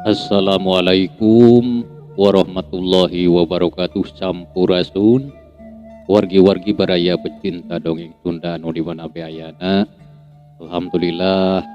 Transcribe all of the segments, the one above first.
Assalamualaikum warahmatullahi wabarakatuh. Sampurasun wargi-wargi baraya pecinta dongeng Sunda anu di mana ayana. Alhamdulillah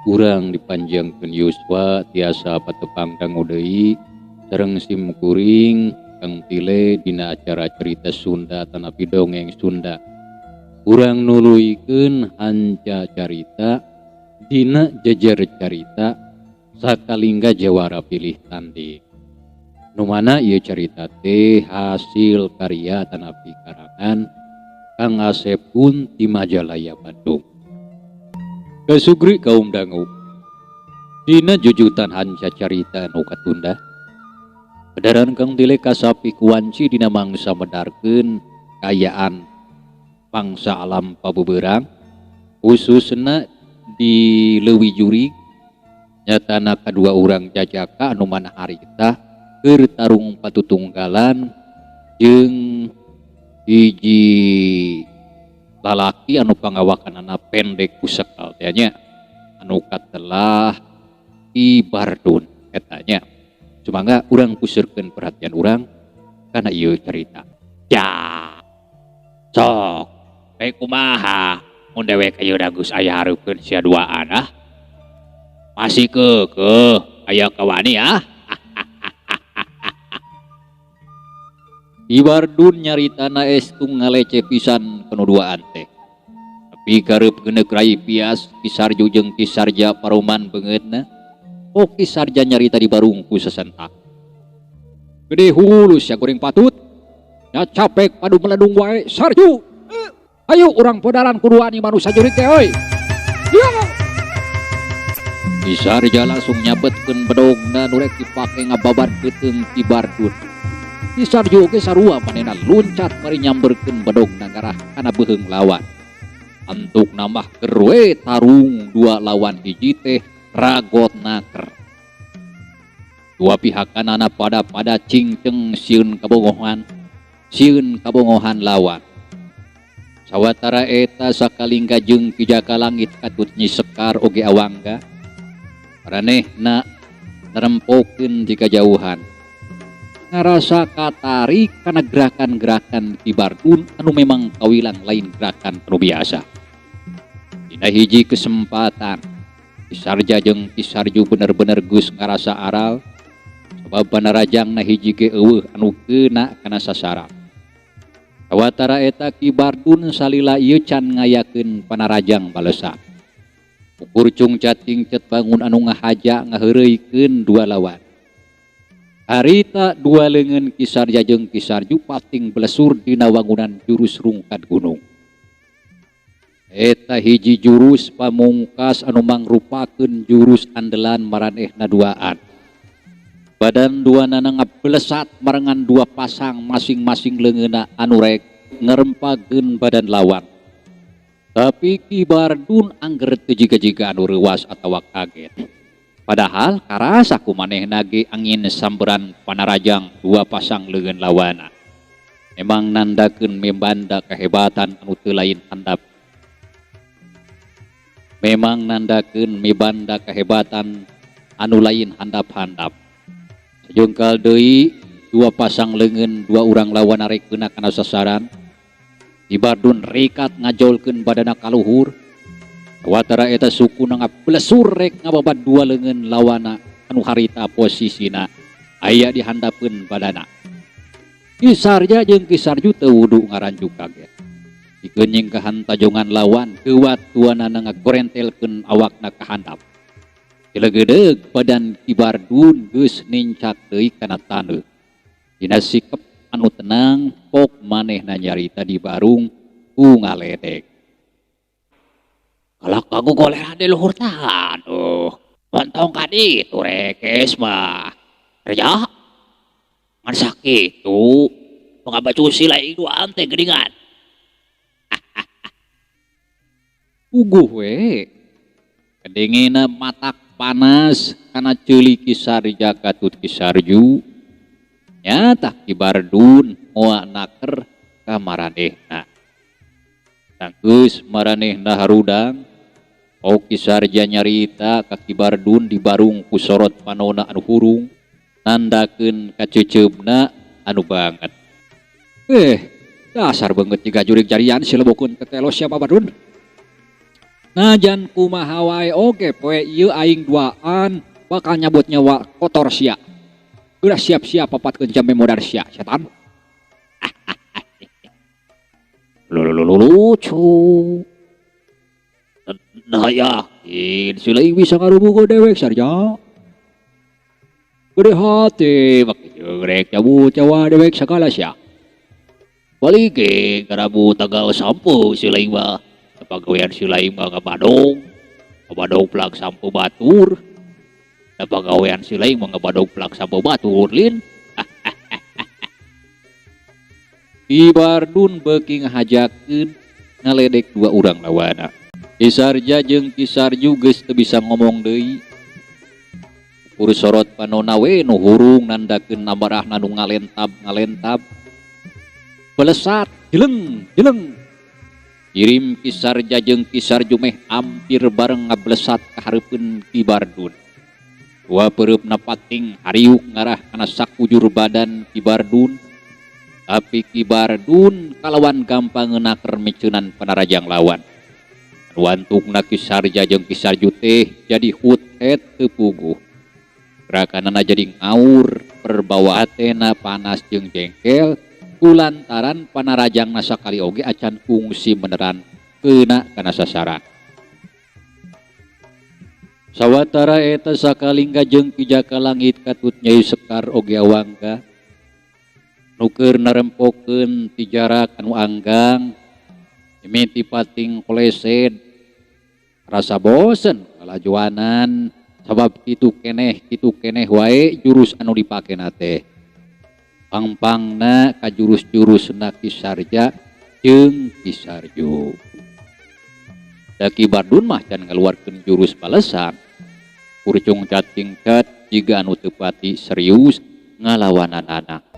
urang dipanjangkeun yuswa tiasa patepang dangu deui sareng sim kuring Kang Tile dina acara cerita Sunda tanapi dongeng Sunda. Urang nuluykeun hanca carita dina jejer carita sakalingga jawara pilih tanding. Nu mana ieu carita teh hasil karya tanapi karangan Kang Asep pun di Majalaya Bandung. Kasugri kaum dangu dina jujutan hanca carita nu katunda kedaran Kang Tile kasapi kuanci dina mangsa medarkeun kayaan bangsa alam pabeberang khususna di Leuwi Jurig nyatana kedua orang jajaka anu mana harita keur tarung patutunggalan jeung hiji lalaki anu pangawakanana pendek ku sekal teh nya anu katelah Ki Bardun etanya. Sumangga urang kuseureun perhatian urang kana ieu carita. Ya. Sok, bae kumaha mun dewek ieu dagus aya hareupeun sia duaan ah. Masih ke aya kawani ya. Ki Bardun nyaritana estung ngalece pisan kenuduaan teh. Tapi kareup geuneuh rai pias Ki Sarju jeung Ki Sarja paroman beungeutna. Ki Sarja nyarita di barungku sesentak. Gede hulus ya goreng patut. Ya capek padu meledung wae Sarju. Ayo urang podaran kuduani manusia jurig teh euy. Ki Sarja langsung nyabetkeun bedogna nu rek dipake ngababar teuteung Ki Bardun. Ki Sarja oge sarua manehna luncat mari nyamberkeun bedogna ngarah kana beuheung lawan. Antuk nambah keur we tarung dua lawan hiji teh ragot naker. Dua pihakanana pada cingceng sieun kabongohan lawan. Sawatara eta sakalingga jeung Ki Jaka Langit katut Nyi Sekar oge awangga. Maranehna nerempokeun di kajauhan. Ngarasa katarik kana gerakan-gerakan Ki Bardun anu memang kawilang lain gerakan anu biasa. Dina hiji kesempatan Ki Sarja jeung Ki Sarju bener-bener geus ngarasa aral sabab panarajangna hiji ge eueuh anu keuna kana sasaran. Sawatara eta Ki Bardun salila ieu can ngayakeun panarajang balesan. Ukur cungcat cingcet bangun anu ngahaja ngaheureuykeun dua lawan. Harita dua leungeun Ki Sarja jeung Ki Sarju pating blesur dina wangunan jurus rungkad gunung. Eta hiji jurus pamungkas anu mangrupakeun jurus andelan maranehna duaan. Badan duanana ngabelesat marengan dua pasang masing-masing leungeunna anu rek ngerempageun badan lawan. Tapi Ki Bardun angger teu jiga-jiga anu reuwas atawa kaget. Padahal karasa ku manehna ge angin samberan panarajang dua pasang leungeun lawana. Memang nandakeun membanda kehebatan anu teu lain handap. Memang nandakeun mibanda kehebatan anu lain handap-handap. Sajengkal deui dua pasang leungeun dua urang lawan rek keuna kana sasaran. Ki Bardun rikat ngajolkeun badana kaluhur. Sawatara eta sukuna ngablesur rek ngababad dua leungeun lawana anu harita posisina aya di handapkeun badana. Ki Sarja jeung Ki Sarju teu wudu ngaranjuk kaget. Dikenying ka hantajongan lawan keuat tuanana ngagorentelkeun awakna ka handap. Cilegedeug badan Ki Bardun geus nincak deui kana taneuh. Dina sikep anu tenang pok manehna nyarita di barung ku ngaledek. Kalau kagu golera di luhur tahan, montong ka ditu rekes mah. Kerja, ngan sakitu, mengabacusi lai duaan teh gedingan. Uguh we, kedengena matak panas kana ceuli Ki Sarja katut Ki Sarju. Nyata Ki Bardun moal naker ka maranehna. Tanggeus maranehna harudang Oki sarja nyarita kaki Bardun dibarung ku sorot panona anu hurung nandakeun kaceuceubna anu banget. Dasar banget jika jurig jarian silebokun tetelo siapa Bardun. Najan kumaha wae oge poe ieu aing duaan bakal nyabut nyawa kotor sia. Udah siap-siap papatkeun jambe modar sia setan. Lucu. Nah yakin sila bisa ngarubuh dewek sarja. Gede hati makanya rek cabut cawa dewek segala sia. Balik ke karabu tagal sampo sila mah. Pagawean sila mah ngabadong plak sampo batur. Pagawean sila mah ngabadong plak sampo batur lin. Ki Bardun beuki ngahajakeun ngaledek dua urang lawana. Ki Sarja jeung Ki Sarju geus teu bisa ngomong deui. Kur sorot panonna we nu hurung nandakeun nabarahna nu ngalentab. Pelesat jeleng. Kirim Ki Sarja jeung Ki Sarju meh hampir bareng ngablesat ka hareupeun Ki Bardun. Dua peureupna pating hariuk ngarah kana sakujur badan Ki Bardun. Tapi Ki Bardun kalawan gampang ngeunaker miceunan panarajang lawan. Wantugna Ki Sarja jeung Ki Sarju teh jadi hut-het teu puguh. Gerakanana jadi ngaur, perbawa atena panas jeung jengkel, kulantaran panarajangna sakali oge acan fungsi beneran keuna kana sasaran. Sawatara eta Sakalingga jeung Ki Jakalangit katut Nyai Sekar oge awangga. Nuker narempokeun ti jarak anu anggang, mimiti pating kolesed, rasa bosen kalajuanan, sabab kitu keneh wae jurus anu dipakena teh. Pangpangna ka jurus-jurusna Ki Sarja jeung Ki Sarju. Da Ki Bardun mah can ngaluarkeun jurus balesan, kurcung cat-cingcat jiga anu teu pati serius ngalawananana.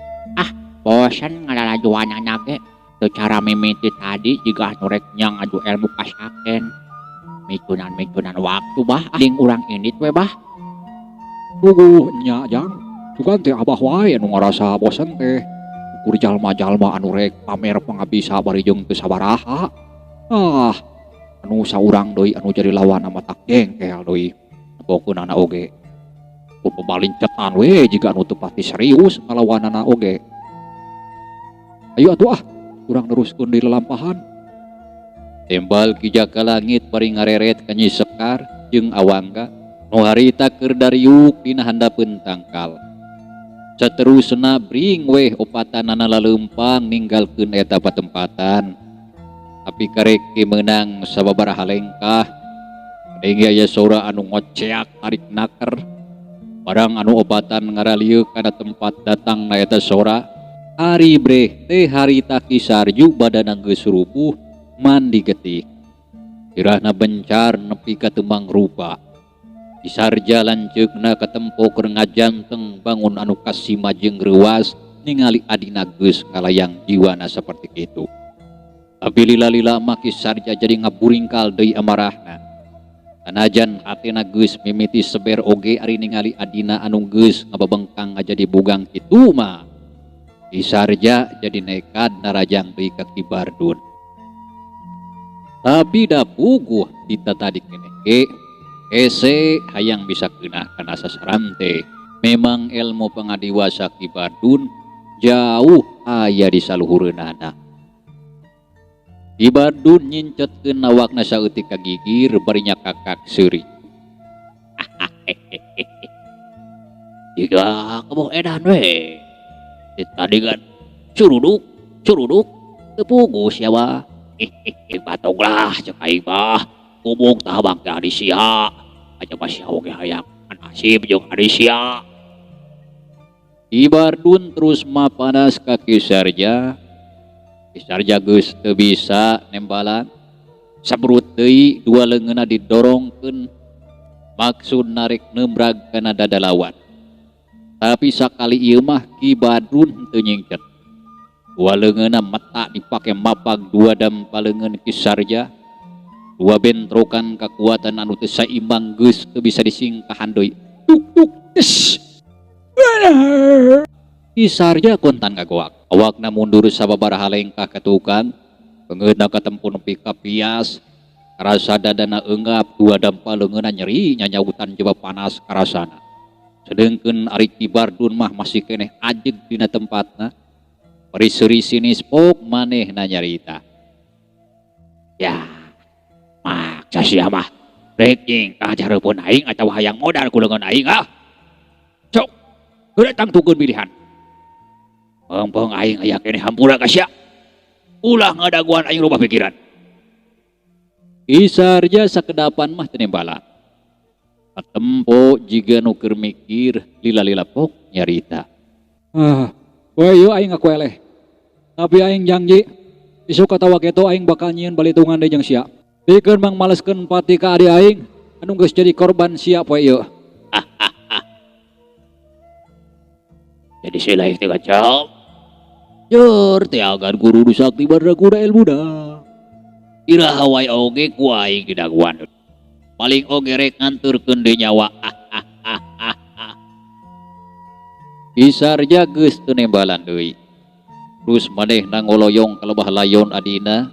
Bosan ngalalajuan anak teu cara mimiti tadi jika anu rek nyang adu ilmu kasaken. Mitunan waktu bah aling urang indit we bah. Puguh nya jang. Sugan teh abah wae anu ngarasa bosan teh. Ukur jalma-jalma anu rek pamer pangabisa bari jeung teu sabaraha. Anu saurang deui anu jadi lawan ama tak jengkel deui. Pokona oge. Ku pabalincetan we jika anu teu pati serius ngalawanana oge. Ayo atuh urang neruskeun di lelampahan. Tembal Ki Jakalangit bari ngareret ka Nyi Sekar jeung Awangga nu harita keur dariuk dina handapeun tangkal. Saterusna bring weh opatanana laleumpang ninggalkeun eta patempatan. Tapi karek meunang sababaraha lengkah deui aya sora anu ngoceak tarik naker. Barang anu obatan ngaralieu kana tempat datangna eta sora. Ari breh teh harita Ki Sarju badana geus rubuh mandi getih. Irahna bencar nepi ka tembang rupa. Ki Sarja lanceukna katempo keur ngajanteng bangun anu kasima jeung reuas ningali adina geus ngalayang jiwana saperti kitu. Tapi lila-lila mah Ki Sarja jadi ngaburingkal deui amarahna. Sanajan hatena geus mimiti seber oge ari ningali adina anu geus ngababengkang ngajadi bugang kitu mah. Ki Sarja jadi nekat narajang deui ka Ki Bardun. Tapi da puguh kita tadi keneh ese hayang bisa keunah kana sasaran teh. Memang ilmu pangadiwasa Ki Bardun jauh aya di saluhureunana. Ki Bardun nyincetkeun awakna saeutik ka gigir bari nyakakak seuri. Jiga kaboh edan we. Tadi kan curuduk tepugu siapa batonglah cek aing mah ngomong tabang teh adi sia aja masih oge hayang nasib jeung adi sia. Ki Bardun terus mapanas ka Ki Sarja. Ki Sarja geus teu bisa nembalan sabrut deui dua leungeunna didorongkeun maksud narik nembrag kana dada lawan. Tapi sakali ieu mah Ki Bardun teu nyingket. Dua leungeunna mata dipake mapag dua dampaleungeun Ki Sarja. dua bentrokan kekuatan anu teu saimbang geus teu bisa disingkahan deui. Duk duk des. Isarja kontan ngagoak. Awakna mundur sababaraha lengkah katukan, beungeutna katempo nepi ka pias. Rasa dadana enggap, dua dampa leungeunna nyeri, nyanyautan jeba panas karasana. Sedengkeun ari Kibardun mah masih keneh ajeg dina tempatna. Peri-seri sinis pok manehna nyarita. Ya, maksa sia mah rek nyingkah jareupeun aing atawa hayang modal ku leungeun aing ah. Sok, geureuh tangtukeun pilihan. Peng aing aya keneh hampura ka sia. Ulah ngadaguan aing rubah pikiran. Isarja sakedapan mah teu nembalan. Katempo jiga nu keur mikir lila-lila pok nyarita. We ieu aing ngaku eleh. Tapi aing janji isuk atawa kitu aing bakal nyieun balitungan deui jeung sia. Pikeun mang maleskeun pati ka adi aing anu geus jadi korban sia poe ieu. Jadi sila teh kacau. Jeur teh agan guru nu sakti baraguna ilmuna. Iraha wae oge ku aing didaguan. Paling oge rek nganturkeun deui nyawa. Isarja geus teu nembalan deui. Terus manehna ngoloyong ka leuwah layon adina,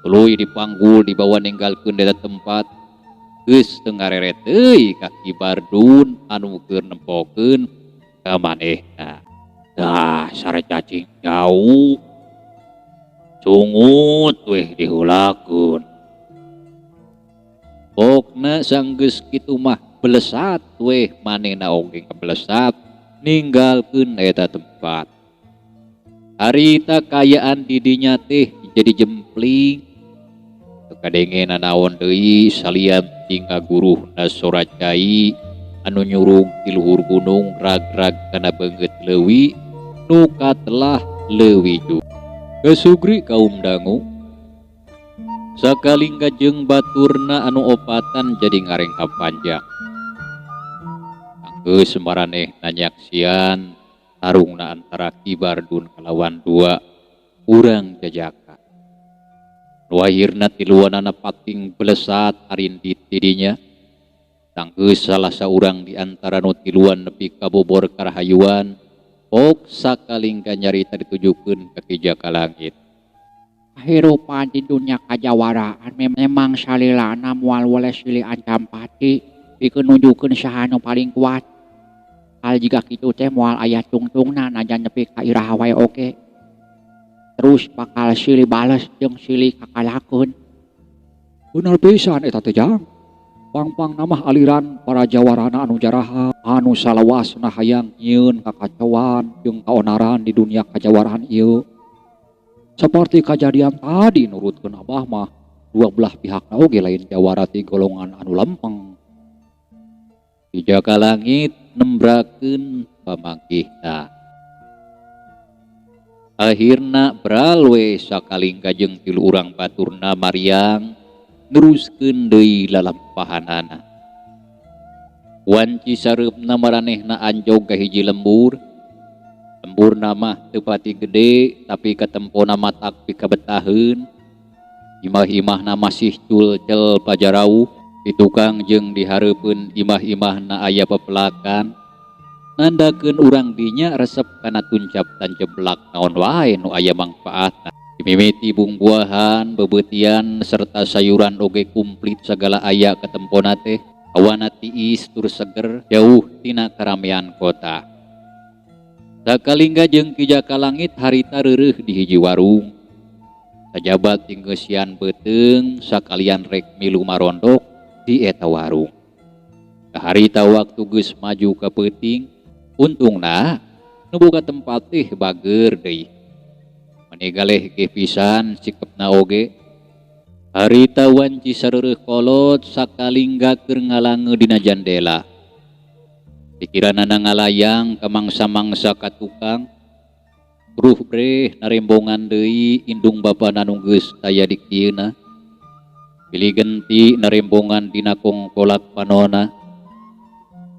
tuluy dipanggul dibawa ninggalkeun di tempat. Geus teu ngareret deui ka Kibardun anu keur nempokeun ka manehna. Dasar cacing jauh. Sungut weh dihulakeun. Pokna sanggeus kitu mah belesat weh manehna oge kabelesat ninggalkeun eta tempat. Harita kayaan didinya teh jadi jempling. Kadengen naon deui salian tinggal guruhna Soracai anu nyurung ti luhur gunung rag-rag kana beungeut leuwih nu katelah leuwih ju. Kesugri kaum dangu sakalingga jeung baturna anu opatan jadi ngarengka panjang. Geus maraneh nanyaksian tarungna antara Kibardun kalawan dua urang jajaka. Nu ahirna tiluanana pating belesat arindit didinya. Tanggeus salah saurang di antara nu tiluan nepi ka bobor karahayuan, pok sakalingga nyarita ditujukeun ka Kijaka Langit. Kehidupan di dunia kajawaraan memang salilana moal weles silih ancam pati pikeun nunjukeun saha nu paling kuat. Hal jika kitu teh moal aya tungtungna najan nepi ka iraha wae oge. Terus bakal silih bales jeung silih kakalakeun. Bener pisan eta teh Jang. Pang-pang namah aliran para jawarana anu jaraha anu salawasna hayang nyieun kakacauan jeung kaonaran di dunia kajawaraan ieu. Seperti kejadian tadi nurutkeun Abah mah dua belah pihakna oge lain jawara ti golongan anu lempeng. Kijaka Langit nembrakeun pamanggihna. Akhirna beral we sakalingga jeung tilu urang baturna Maryang neruskeun deui lalampahanana. Wanci sareupna maranehna anjog ka hiji lembur. Lemburna mah teu pati gede tapi katempona matak pikabetaheun. Imah-imahna masih culcel pajarauh. Ditukang jeung dihareupeun imah-imahna aya pepelakan. Nandakeun urang dinya resep kana tuncap tanjeblak naon wae nu aya mangpaatna. Mimiti bungbuahan, bebeutian serta sayuran oge kumplit segala aya katempona teh. Awana tiis tur seger jauh tina karamean kota. Sakalingga jeung Kijaka Langit harita reureuh di hiji warung. Sajabat tingeusian beuteung sakalian rek milu marondok di eta warung. Harita waktu geus maju ka peuting, untungna nu boga tempat teh bager deui. Manigaleh ge pisan sikepna oge. Harita wanci sareureuk kolot sakalingga keur ngalange dina jandela. Pikiranana ngalayang ka mangsa-mangsa ka tukang. Ruh breh narembongan deui indung bapana nu geus aya di kieuna. Pilih genti narembongan dina kongkolak panona.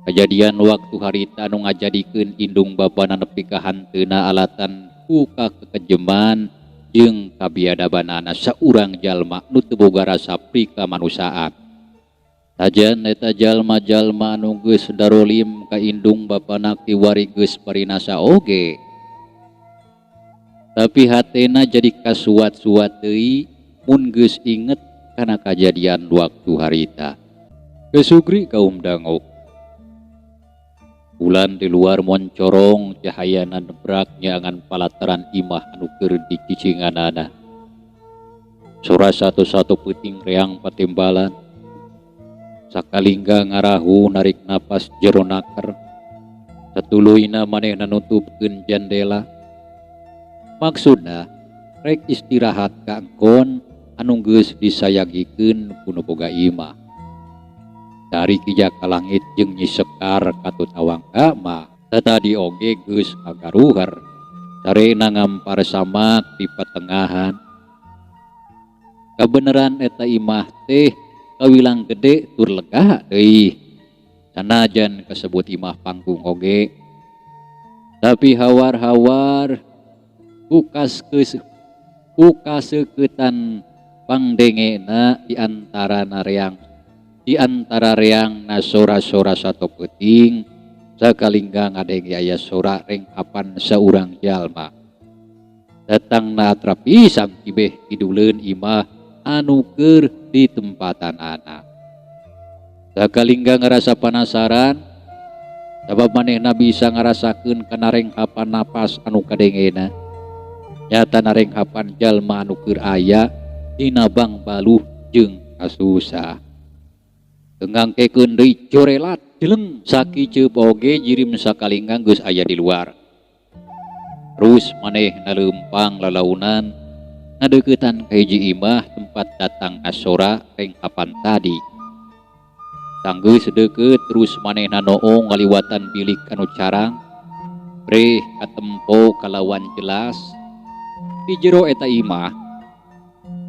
Kejadian waktu harita nu ngajadikeun indung bapana nepi ka hanteuna alatan ku ka kekejeman jeung kabiadabanana saurang jalma nu teu boga rasa prikamanusaan. Sajan eta jalma-jalma anu geus darolim ka indung bapana kiwari geus parinasa oge. Tapi hatena jadi kasuat-suat deui mun geus inget kana kajadian waktu harita. Kesugri kaum dangok. Bulan di luar moncorong cahayana nebrak nyangan palataran imah anu keur dicicinganana. Sora satu-satu peuting reang patimbalan. Sakalingga ngarahu narik napas jero naker. Satuluyna manehna nutupkeun jandela. Maksudna rek istirahat ka engkon anu geus disayagikeun ku nu boga imah. Dari kijak ka langit jeung Nyi Sekar katut awangga mah tadi oge geus ngagaruhar sarena ngampar samak di patengahan. Kabeneran eta imah teh kawilang gede tur lega deui sanajan kasebut imah panggung oge. Tapi hawar-hawar kukaseuketan pangdengena di antara reang na sora-sora satu peuting sakalingga ngadenge aya sora rengkapan saurang jalma. Datang na atrapi sang kibeh kiduleun imah anu keur di tempatan anak. Sakalingga ngarasa penasaran sabab manehna bisa ngarasakeun kana rengkapan napas anu kadengena. Nyata narengkapan jalma anu keur aya dina bang baluh jeung kasusah. Ngangkekeun deui corelat jeleng sakiceup oge jirim sakalingga geus aya di luar. Terus manehna leumpang lalaunan ngadeuketan ka hiji imah tempat datang asora rengkapan tadi. Tanggeus deukeut terus manehna noong ngaliwatan bilik anu carang. Breh katempo kalawan jelas di jero eta imah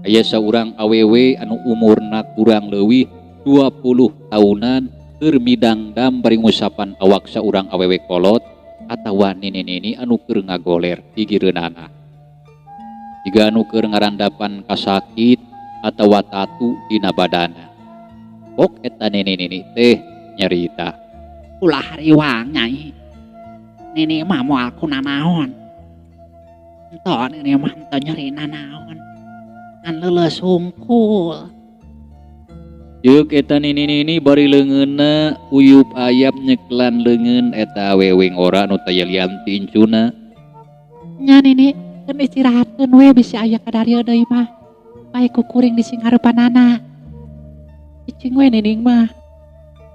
aya saurang awewe anu umurna kurang leuwih 20 tahunan keur midangdam bari ngusapan awak saurang awewe kolot atawa nini-nini anu keur ngagoler di gireunana. Jiga anu keur ngarandapan kasakit atawa tatu dina badana. Pok eta nini-nini teh nyarita. Ulah hariwang nyai. Nini mah moal kunanaon. Ento nini mah ento nyarina naon. Ngan leuleus hungkul. Yeuk eta nini-nini bari leungeunna uyup ayam nyeklan leungeun eta awewe ngora anu taya lian ti incuna. Nya nini keun istirahatkeun we bisi aya kadarieu deui mah. Bae kukuring di singhareupanana. Cicing we nining mah.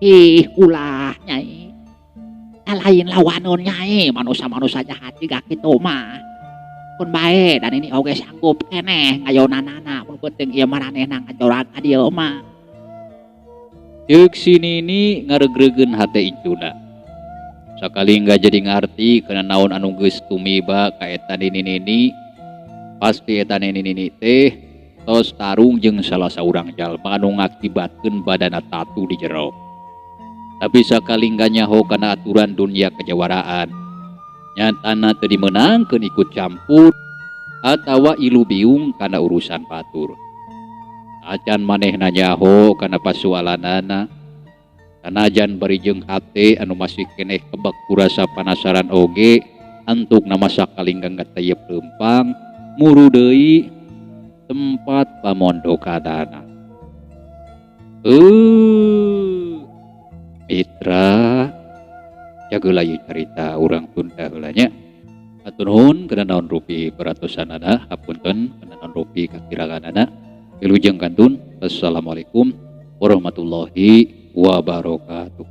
Ih ulah nyai. Lain lawanon nyai manusia-manusia jahat jiga kitu mah. Pun bae dan ini oge sanggup keneh ngayonanana mun penting ieu maranehna ngajorang ka dieu mah. Yeuk si Nini ngaregreugeun hate incuna. Sakalingga jadi ngarti kana naon anu geus tumiba ka eta nini-nini. Pasti eta nini-nini teh tos tarung jeung salah saurang jalma anu ngakibatkeun badana tatu di jero. Tapi sakalingga nyaho kana aturan dunia kejawaraan. Nyatana teu dimeunangkeun ikut campur atawa ilu biung kana urusan batur. Acan manehna nyaho kana pasualanana. Sanajan bari jeung hate anu masih keneh kebek kurasa panasaran oge antukna masa kalingga ngatayep leumpang muru deui tempat pamondokanana. Mitra jageula ieu carita urang tunda heula nya. Atur nuhun kana naon rupi peratosanana, hapunten kana naon rupi kakiraganana. Wilujeng kantun. Assalamualaikum warahmatullahi wabarakatuh.